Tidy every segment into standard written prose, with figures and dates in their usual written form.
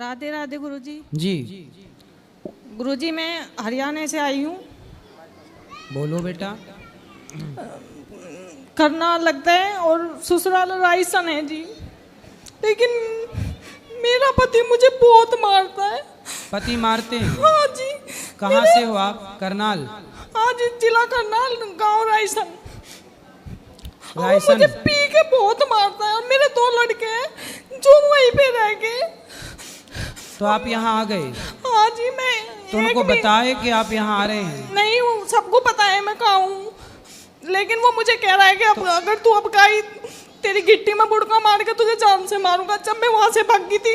राधे राधे गुरुजी। जी गुरुजी मैं हरियाणा से आई हूँ। बोलो बेटा। करनाल लगता है और ससुराल रायसन है जी। लेकिन मेरा पति मुझे बहुत मारता है। पति मारते हैं? हाँ जी। कहाँ से हो आप? करनाल? हाँ जी, जिला करनाल, गांव रायसन। रायसन। मुझे पी के बहुत मारता है और मेरे 2 लड़के हैं जो वहीं पे रह गए। तो आप यहाँ आ गए? हाँ जी। मैं तो उनको बताए कि आप यहाँ आ रहे हैं? नहीं, वो सबको पता है मैं कहाँ हूँ, लेकिन वो मुझे कह रहा है कि अब अगर तू अब गई तेरी गिट्टी में बुड़का मार के तुझे जान से मारूंगा। जब मैं वहां से भागी थी,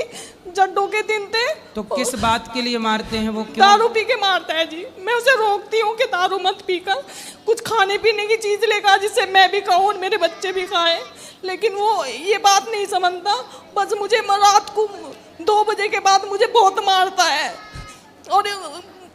जड्डों के दिन थे। तो किस बात के लिए मारते हैं वो? क्यों? दारू पी के मारता है जी। मैं उसे रोकती हूँ कि दारू मत पीकर कुछ खाने पीने की चीज लेकर जिससे मैं भी खाऊं और मेरे बच्चे भी खाएं, लेकिन वो ये बात नहीं समझता। बस मुझे रात को 2 बजे के बाद मुझे बहुत मारता है और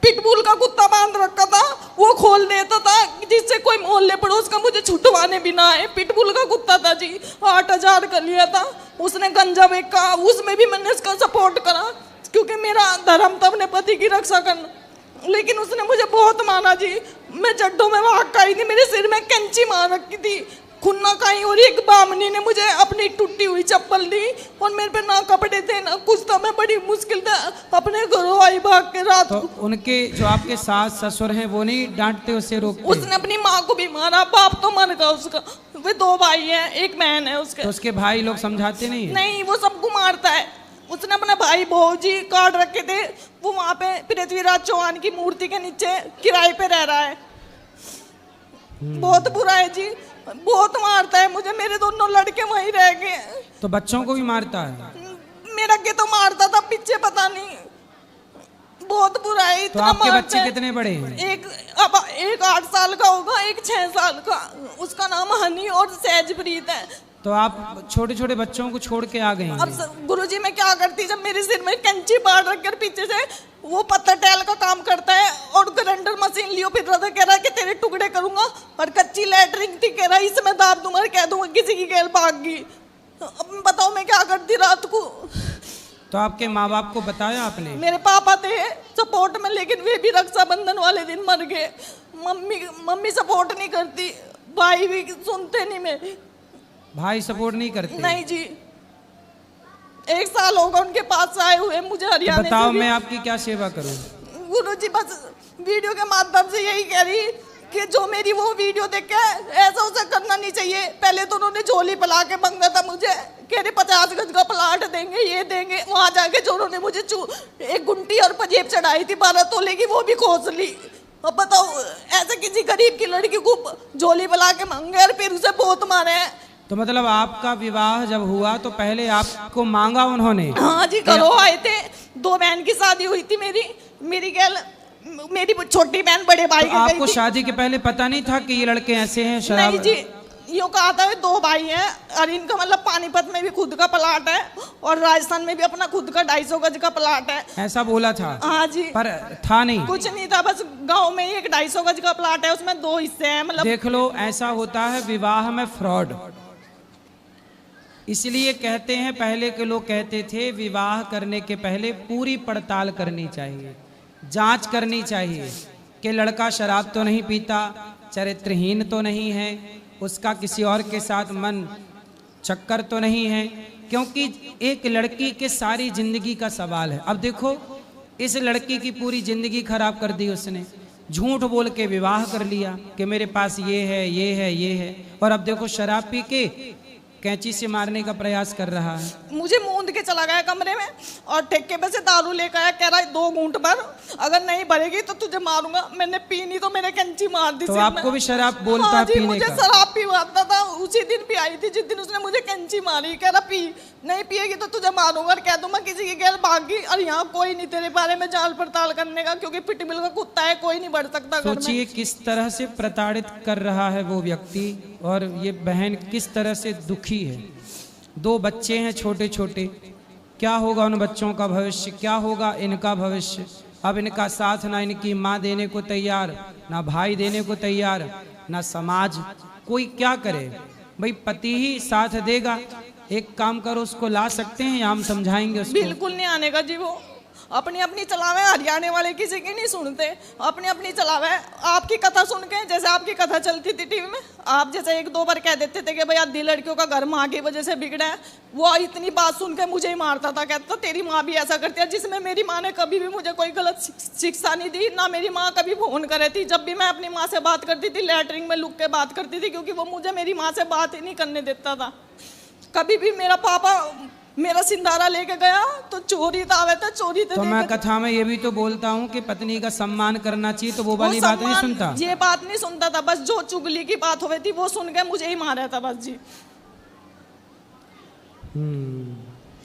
पिटबुल का कुत्ता बांध रखा था, वो खोल देता था जिससे कोई मोहल्ले पड़ोस का मुझे छुटवाने भी ना आए। पिटबुल का कुत्ता था जी, 8,000 का लिया था उसने। गंजा बेचा, उसमें भी मैंने उसका सपोर्ट करा क्योंकि मेरा धर्म था अपने पति की रक्षा करना। लेकिन उसने मुझे बहुत मारा जी। मैं जड्डों में भाग आई थी, मेरे सिर में कैंची मार रखी थी, खुन्ना खाई। और एक बामनी ने मुझे अपनी टूटी हुई चप्पल दी और मेरे पे ना कपड़े थे ना कुछ था। मैं बड़ी मुश्किल से अपने घरों आई भाग के रात तो को। उनके जो आपके सास ससुर हैं वो नहीं डांटते, उसे रोकते? उसने अपनी माँ को भी मारा, बाप तो मर गया उसका। वे 2 भाई हैं, एक बहन है उसके। तो उसके भाई लोग समझाते नहीं है? नहीं, वो सबको मारता है। उसने अपना भाई भौजी काट रखे थे, वो वहाँ पे पृथ्वीराज चौहान की मूर्ति के नीचे किराए पे रह रहा है। बहुत बुरा है जी, बहुत मारता है मुझे। मेरे दोनों लड़के वहीं रह गए। तो बच्चों को भी मारता है? मेरा के तो मारता था, पीछे पता नहीं। बहुत बुरा है, तो इतना आपके मारता बच्चे है। कितने बड़े हैं? एक 8 साल का होगा, एक 6 साल का। उसका नाम हनी और सहजप्रीत है। तो आप छोटे छोटे बच्चों को छोड़ के आ गए हैं? अब गुरुजी मैं क्या करती, जब मेरे सिर में कैंची बाढ़ रखकर पीछे से वो पत्थर टैल का काम करता है और ग्राइंडर मशीन लियो फिर रहा था, कह रहा है कि तेरे टुकड़े करूंगा। और कच्ची लैटरिन थी, कह रहा है इसमें दाब दूंगा, कह दूंगा किसी की गैल भाग गई। अब बताओ मैं क्या करती रात को। तो आपके माँ बाप को बताया आपने? मेरे पापा थे सपोर्ट में, लेकिन वे भी रक्षाबंधन वाले दिन मर गए। मम्मी सपोर्ट नहीं करती, भाई भी सुनते नहीं मेरी। भाई सपोर्ट नहीं करते? नहीं जी, 1 साल होगा उनके पास आए हुए मुझे हरियाणा। तो बताओ मैं आपकी क्या सेवा करूं? गुरुजी बस वीडियो के माध्यम से यही कह रही कि जो मेरी वो वीडियो देख के ऐसा उसे करना नहीं चाहिए। पहले तो उन्होंने झोली पला के मांगा था मुझे, कह रहे 50 गज का प्लाट देंगे, ये देंगे। वहां जाके जो उन्होंने मुझे एक गुंटी और पंजेब चढ़ाई थी 12 तोले की, वो भी खोस ली। अब बताओ ऐसे किसी गरीब की लड़की को झोली पला के मांगे और फिर उसे बहुत मारे हैं। तो मतलब आपका विवाह जब हुआ तो पहले आपको मांगा उन्होंने? हाँ जी, घरों आए थे। 2 बहन की शादी हुई थी मेरी गैल, मेरी छोटी बहन बड़े भाई तो आपको शादी के पहले पता नहीं था कि ये लड़के ऐसे हैं? शराब? नहीं जी, यूँ कहा था 2 भाई हैं और इनका मतलब पानीपत में भी खुद का प्लाट है और राजस्थान में भी अपना खुद का 250 गज का प्लाट है। ऐसा बोला था? हाँ जी। पर था नहीं? कुछ नहीं था, बस गांव में ही एक 250 गज का प्लाट है, उसमें 2 हिस्से हैं। मतलब देख लो, ऐसा होता है विवाह में फ्रॉड। इसलिए कहते हैं, पहले के लोग कहते थे विवाह करने के पहले पूरी पड़ताल करनी चाहिए, जांच करनी चाहिए कि लड़का शराब तो नहीं पीता, चरित्रहीन तो नहीं है, उसका किसी और के साथ मन चक्कर तो नहीं है, क्योंकि एक लड़की के सारी जिंदगी का सवाल है। अब देखो, इस लड़की की पूरी जिंदगी खराब कर दी उसने। झूठ बोल के विवाह कर लिया कि मेरे पास ये है ये है ये है, और अब देखो शराब पी के कैंची से मारने का प्रयास कर रहा है। मुझे मूंद के चला गया कमरे में और ठेके पे से दारू लेकर आया, कह रहा है 2 घूंट भर, अगर नहीं भरेगी तो तुझे मारूंगा। मैंने पी नहीं तो मैंने कैंची मार दी। तो आपको भी शराब बोलता? हाँ जी, पीने मुझे का? शराब पीवाता था। उसी दिन भी आई थी जिस दिन उसने मुझे कैंची मारी, कह रहा पी, नहीं पिएगी तो तुझे मारूंगा और कह दूंगा किसी की गैल भागी। और यहाँ कोई नहीं तेरे बारे में जांच पड़ताल करने का, क्योंकि पिटबिल का कुत्ता है, कोई नहीं बढ़ सकता। सोचिए किस तरह से प्रताड़ित कर रहा है वो व्यक्ति, और ये बहन किस तरह से दुखी है। 2 बच्चे हैं छोटे छोटे, क्या होगा उन बच्चों का भविष्य, क्या होगा इनका भविष्य। अब इनका साथ ना इनकी माँ देने को तैयार, ना भाई देने को तैयार, ना समाज, कोई क्या करे भाई। पति ही साथ देगा एक काम करो, उसको ला सकते हैं या हम समझाएंगे उसको? बिल्कुल नहीं आने का जी, वो अपनी अपनी चलावे, हरियाणा वाले किसी की नहीं सुनते, अपनी अपनी चलावे। आपकी कथा सुन के, जैसे आपकी कथा चलती थी टीवी में, आप जैसे एक दो बार कह देते थे कि भाई आधी लड़कियों का घर माँ की वजह से बिगड़ा है, वो इतनी बात सुन के मुझे ही मारता था, कहता तेरी माँ भी ऐसा करती है, जिसमें मेरी माँ ने कभी भी मुझे कोई गलत शिक्षा नहीं दी, ना मेरी माँ कभी फोन करे थी। जब भी मैं अपनी माँ से बात करती थी, लैटरिन में लुक के बात करती थी, क्योंकि वो मुझे मेरी माँ से बात ही नहीं करने देता था। कभी भी मेरा पापा मेरा सिंधारा लेके गया तो चोरी था, चोरी तो मैं कथा में ये भी तो बोलता हूँ कि पत्नी का सम्मान करना चाहिए, तो वो वाली बात नहीं सुनता। ये बात नहीं सुनता था, बस जो चुगली की बात हो रही थी वो सुन के मुझे ही मारा था बस जी।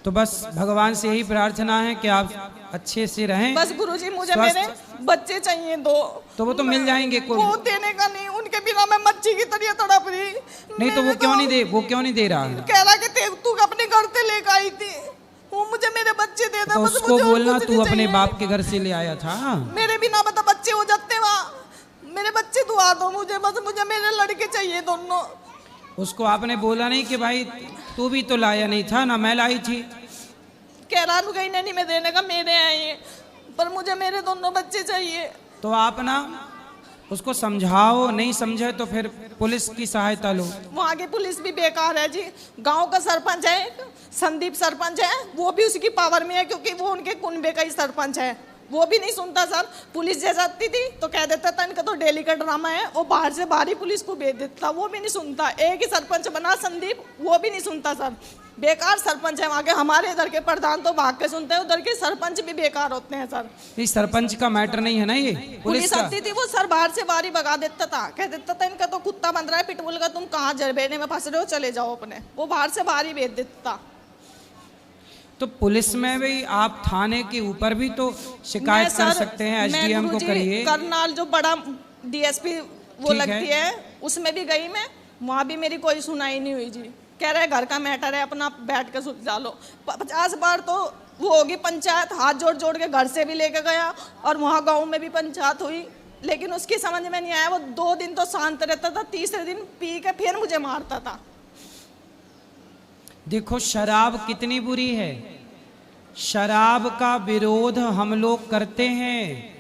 तो बस भगवान से यही प्रार्थना है कि आप अच्छे से रहें। बस गुरुजी मुझे मेरे बच्चे चाहिए दो, तो वो तो मिल जाएंगे। वो देने का नहीं, उनके बिना मैं मच्छी की तरह तड़प रही। नहीं तो वो क्यों नहीं दे रहा है? कह रहा कि तू अपने घर से लेकर आई थी, वो मुझे मेरे बच्चे दे दे। तो उसको बोलना तू अपने बाप के घर से ले आया था। मेरे बिना बता बच्चे हो जाते वहाँ, मेरे बच्चे दुआ दो मुझे, बस मुझे मेरे लड़के चाहिए दोनों। उसको आपने बोला नहीं कि भाई तू भी तो लाया नहीं था ना, मैं लाई थी? कह रहा कहीं नहीं मैं देने का, मेरे हैं ये, पर मुझे मेरे दोनों बच्चे चाहिए। तो आप ना उसको समझाओ, नहीं समझे तो फिर पुलिस की सहायता लो। वहाँ की पुलिस भी बेकार है जी। गांव का सरपंच है, संदीप सरपंच है, वो भी उसकी पावर में है, क्योंकि वो उनके कुनबे का ही सरपंच है, वो भी नहीं सुनता सर। पुलिस जैसे आती थी तो कह देता था इनका तो डेली का ड्रामा है, वो बाहर से बाहर ही पुलिस को भेज देता, वो भी नहीं सुनता। एक ही सरपंच बना संदीप, वो भी नहीं सुनता सर, बेकार सरपंच है वहाँ के। हमारे इधर के प्रधान तो भाग के सुनते हैं, उधर के सरपंच भी बेकार होते हैं सर। इस सरपंच का मैटर नहीं है ना ये, पुलिस आती थी वो सर बाहर से बाहर ही भगा देता था, कह देता था इनका तो कुत्ता बन रहा है पिटबुल का, तुम कहाँ जरबेने में फंस रहे हो, चले जाओ अपने। वो बाहर से बाहर ही भेज देता। तो पुलिस में भी आप थाने के ऊपर भी तो शिकायत कर सकते हैं, एसडीएम को करिए। करनाल जो बड़ा डीएसपी वो लगती है, उसमें भी गई मैं, वहाँ भी मेरी कोई सुनाई नहीं हुई जी। कह रहे घर का मैटर है, अपना बैठ के सुलझा लो। 50 बार तो वो होगी पंचायत, हाथ जोड़ जोड़ के घर से भी लेके गया, और वहाँ गाँव में भी पंचायत हुई, लेकिन उसकी समझ में नहीं आया। वो 2 दिन तो शांत रहता था, तीसरे दिन पी के फिर मुझे मारता था। देखो शराब कितनी बुरी है, शराब का विरोध हम लोग करते हैं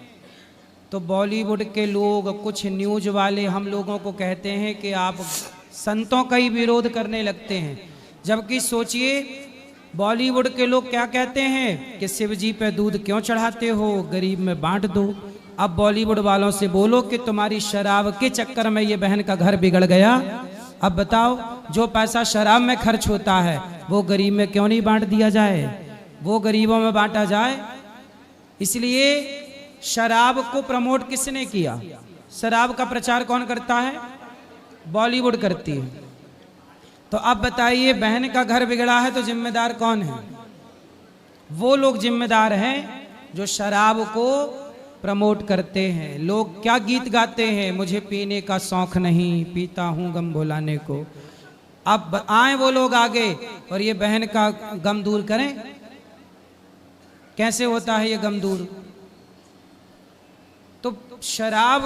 तो बॉलीवुड के लोग, कुछ न्यूज वाले हम लोगों को कहते हैं कि आप संतों का ही विरोध करने लगते हैं। जबकि सोचिए बॉलीवुड के लोग क्या कहते हैं कि शिव जी पे दूध क्यों चढ़ाते हो, गरीब में बांट दो। अब बॉलीवुड वालों से बोलो कि तुम्हारी शराब के चक्कर में ये बहन का घर बिगड़ गया, अब बताओ जो पैसा शराब में खर्च होता है वो गरीब में क्यों नहीं बांट दिया जाए, वो गरीबों में बांटा जाए। इसलिए शराब को प्रमोट किसने किया? शराब का प्रचार कौन करता है? बॉलीवुड करती है। तो अब बताइए बहन का घर बिगड़ा है तो जिम्मेदार कौन है? वो लोग जिम्मेदार हैं जो शराब को प्रमोट करते हैं। लोग क्या गीत गाते हैं, मुझे पीने का शौक नहीं, पीता हूं गम भुलाने को। अब आए वो लोग आगे और ये बहन का गम दूर करें। कैसे होता है ये गम दूर? तो शराब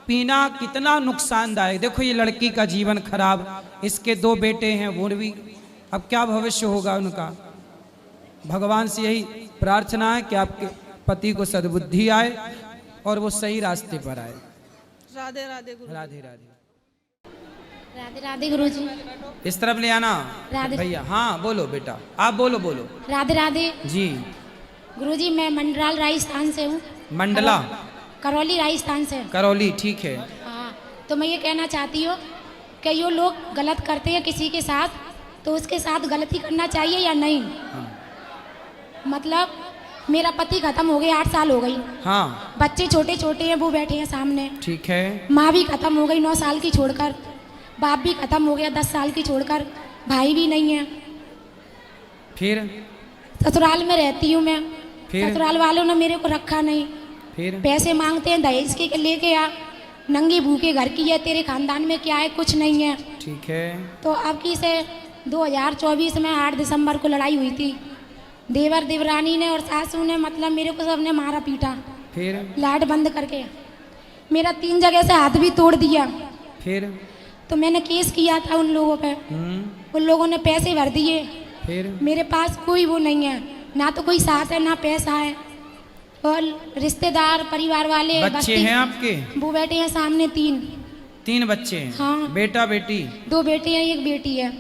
पीना कितना नुकसानदायक। देखो ये लड़की का जीवन खराब, इसके 2 बेटे हैं, वो भी अब क्या भविष्य होगा उनका। भगवान से यही प्रार्थना है कि आपके पति को सद्बुद्धि आए और वो सही रास्ते पर आए। राधे राधे गुरु। राधे राधे। राधे राधे गुरुजी। इस तरफ ले आना भैया। हाँ बोलो बेटा, आप बोलो बोलो। राधे राधे जी। गुरुजी मैं मंडराल राजस्थान से हूँ। मंडला? करौली राजस्थान से। करौली, ठीक है। हाँ, तो मैं ये कहना चाहती हूँ कि ये लोग गलत करते हैं किसी के साथ, तो उसके साथ गलती करना चाहिए या नहीं? हाँ। मतलब मेरा पति खत्म हो गए, 8 साल हो गई। हाँ। बच्चे छोटे छोटे हैं, वो बैठे हैं सामने। ठीक है। माँ भी खत्म हो गई 9 साल की छोड़कर, बाप भी खत्म हो गया 10 साल की छोड़कर, भाई भी नहीं है। फिर ससुराल में रहती हूँ मैं। फिर ससुराल वालों ने मेरे को रखा नहीं। फिर पैसे मांगते हैं दहेज के लेके आ, नंगी भूखे घर की है, तेरे खानदान में क्या है, कुछ नहीं है। ठीक है। तो अब की से 2024 में 8 दिसंबर को लड़ाई हुई थी। देवर देवरानी ने और सासू ने मतलब मेरे को सबने मारा पीटा। फिर लाइट बंद करके मेरा 3 जगह से हाथ भी तोड़ दिया। फिर तो मैंने केस किया था उन लोगों पे। उन लोगों ने पैसे भर दिए, फिर मेरे पास कोई वो नहीं है, ना तो कोई साथ है ना पैसा है। और रिश्तेदार परिवार वाले बच्चे हैं आपके? वो बैठे हैं सामने, 3 बच्चे हैं? हाँ। बेटा बेटी? 2 बेटे हैं, 1 बेटी है।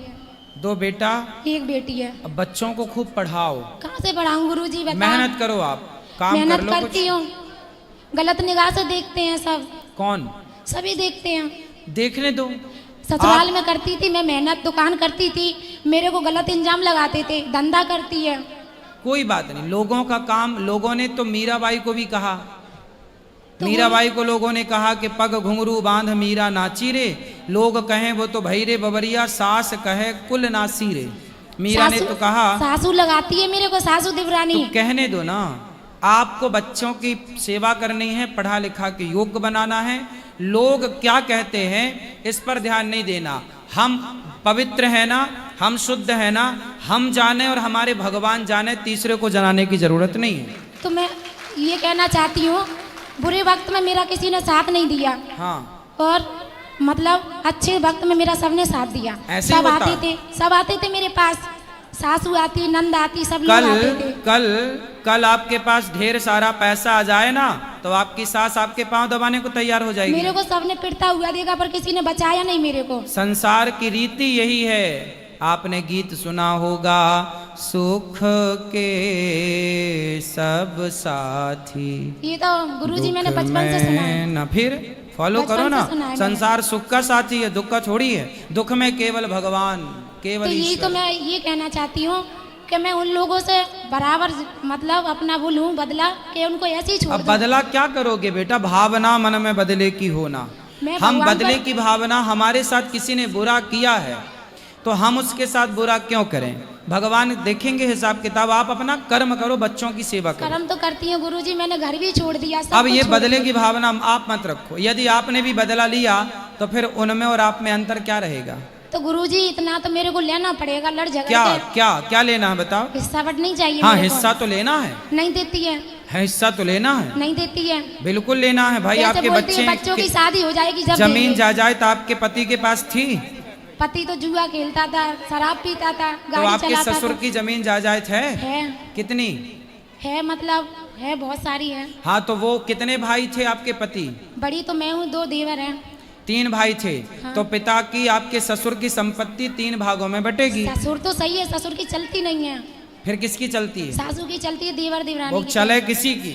2 बेटा 1 बेटी है। अब बच्चों को खूब पढ़ाओ। कहाँ से पढ़ाऊँ गुरुजी, बताओ। मेहनत करो, आप काम कर मेहनत लो करती कुछ। हूँ, गलत निगाह से देखते हैं सब, कौन? सभी देखते हैं। देखने दो। ससुराल में करती थी मैं मेहनत, दुकान करती थी, मेरे को गलत इंजाम लगाते थे, धंधा करती है। कोई बात नहीं, लोगों का काम। लोगों ने तो मीराबाई को भी कहा, मीराबाई को लोगों ने कहा कि पग घुंघरू बांध मीरा नाची रे, लोग कहें वो तो भई रे बबरिया, सास कहे कुल नासी रे। मीरा ने तो कहा। सासू लगाती है मेरे को, सासू देवरानी। तो कहने दो ना, आपको बच्चों की सेवा करनी है, पढ़ा लिखा के योग्य बनाना है। लोग क्या कहते हैं इस पर ध्यान नहीं देना। हम पवित्र है ना, हम शुद्ध है ना, हम जाने और हमारे भगवान जाने, तीसरे को जनाने की जरूरत नहीं है। तो मैं ये कहना चाहती हूँ, बुरे वक्त में मेरा किसी ने साथ नहीं दिया। हाँ। और मतलब अच्छे वक्त में मेरा सबने साथ दिया। ऐसे ही सब होता। सब आते थे मेरे पास, सासू आती, नंद आती, सब लोग आते थे। कल आपके पास ढेर सारा पैसा आ जाए ना, तो आपकी सास आपके पांव दबाने को तैयार हो जाएगी। मेरे को सबने पिटता हुआ देखा, पर किसी ने बचाया नहीं मेरे को। संसार की रीति यही है। आपने गीत सुना होगा, सुख के सब साथी। ये तो गुरुजी मैंने बचपन से सुना है। ना फिर फॉलो बचपन करो से ना। सुना है संसार सुख का साथी है, दुख का छोड़ी है। दुख में केवल भगवान, केवल तो यही ईश्वर। तो मैं ये कहना चाहती हूँ कि मैं उन लोगों से बराबर मतलब अपना वो लूँ बदला, कि उनको ऐसे ही छोड़ अब दूं। बदला क्या करोगे बेटा? भावना मन में बदले की होना। मैं हम भगवान बदले पर- की भावना, हमारे साथ किसी ने बुरा किया है तो हम उसके साथ बुरा क्यों करें? भगवान देखेंगे हिसाब किताब। आप अपना कर्म करो, बच्चों की सेवा करो। कर्म तो करती हूँ गुरुजी, मैंने घर भी छोड़ दिया, सब अब कुछ ये छोड़ बदले दिया। की भावना आप मत रखो। यदि आपने भी बदला लिया तो फिर उनमें और आप में अंतर क्या रहेगा? तो गुरुजी इतना तो मेरे को लेना पड़ेगा, लड़ झगड़ क्या के। क्या क्या लेना है बताओ? हिस्सा बट नहीं चाहिए हाँ, मेरे को। हिस्सा तो लेना है। नहीं देती है, हिस्सा तो लेना है, नहीं देती है। बिल्कुल लेना है भाई। जैसे आपके बोलती है, बच्चे बच्चों की शादी हो जाएगी जब जमीन देंगे। जायदाद आपके पति के पास थी? पति तो जुआ खेलता था, शराब पीता था, तो गाड़ी आपके चलाता ससुर था। की जमीन जायदाद है? कितनी है मतलब है, बहुत सारी है। हाँ, तो वो कितने भाई थे आपके पति? बड़ी तो मैं हूँ, 2 देवर हैं। 3 भाई थे। हाँ। तो पिता की, आपके ससुर की संपत्ति 3 भागों में बटेगी। ससुर तो सही है, ससुर की चलती नहीं है, फिर किसकी चलती है? सासू की चलती है, देवर देवरानी वो की चले किसी की,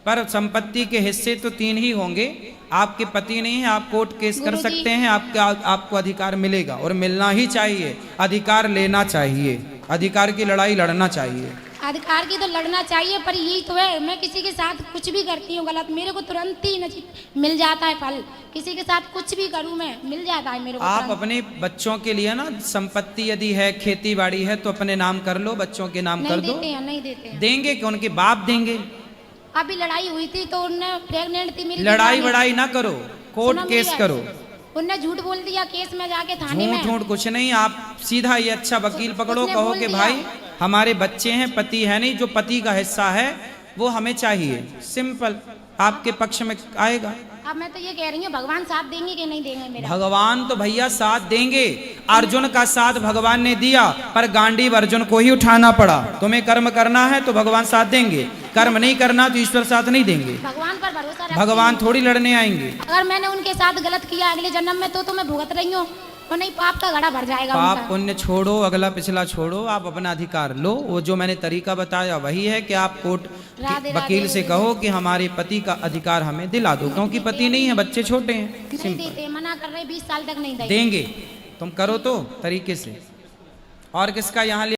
पर संपत्ति के हिस्से तो 3 ही होंगे। आपके पति नहीं है, आप कोर्ट केस कर गुरुजी। सकते हैं, आपको अधिकार मिलेगा और मिलना ही चाहिए। अधिकार लेना चाहिए, अधिकार की लड़ाई लड़ना चाहिए। अधिकार की तो लड़ना चाहिए, पर यही तो है, मैं किसी के साथ कुछ भी करती हूँ गलत, मेरे को तुरंत ही नसीब मिल जाता है फल। किसी के साथ कुछ भी करूँ मैं, मिल जाता है मेरे को आप तुरंत। अपने बच्चों के लिए ना, संपत्ति यदि है, खेती बाड़ी है, तो अपने नाम कर लो, बच्चों के नाम कर नहीं दो। देते हैं, नहीं देते हैं। देंगे कि उनके बाप देंगे? अभी लड़ाई हुई थी तो उनने, प्रेग्नेंट थी मेरी लड़ाई दीवानी। वड़ाई ना करो, कोर्ट सुनो मेरी केस बात। करो। उनने झूठ बोल दिया केस में जाके थाने में। झूठ कुछ नहीं, आप सीधा ये अच्छा वकील पकड़ो, उसने कहो बोल कि दिया। भाई हमारे बच्चे हैं, पति है नहीं, जो पति का हिस्सा है वो हमें चाहिए। सिंपल, आपके पक्ष में आएगा। अब मैं तो ये कह रही हूँ, भगवान साथ देंगे कि नहीं देंगे मेरा? भगवान तो भैया साथ देंगे। अर्जुन का साथ भगवान ने दिया, पर गांडीव अर्जुन को ही उठाना पड़ा। तुम्हें कर्म करना है तो भगवान साथ देंगे, कर्म नहीं करना तो ईश्वर साथ नहीं देंगे। भगवान पर भरोसा रखती भगवान हूँ। थोड़ी लड़ने आएंगे। अगर मैंने उनके साथ गलत किया अगले जन्म में तो मैं भुगत रही हूँ, और नहीं पाप का घड़ा भर जाएगा पाप उनका। पुण्य छोड़ो, अगला पिछला छोड़ो, आप अपना अधिकार लो। वो जो मैंने तरीका बताया वही है कि आप कोर्ट राधे वकील राधे। से कहो कि हमारे पति का अधिकार हमें दिला दो, क्योंकि पति नहीं है, बच्चे छोटे हैं। नहीं सिंपल। देते, मना कर रहे, 20 साल तक नहीं देंगे। देंगे, तुम करो तो तरीके से। और किसका यहाँ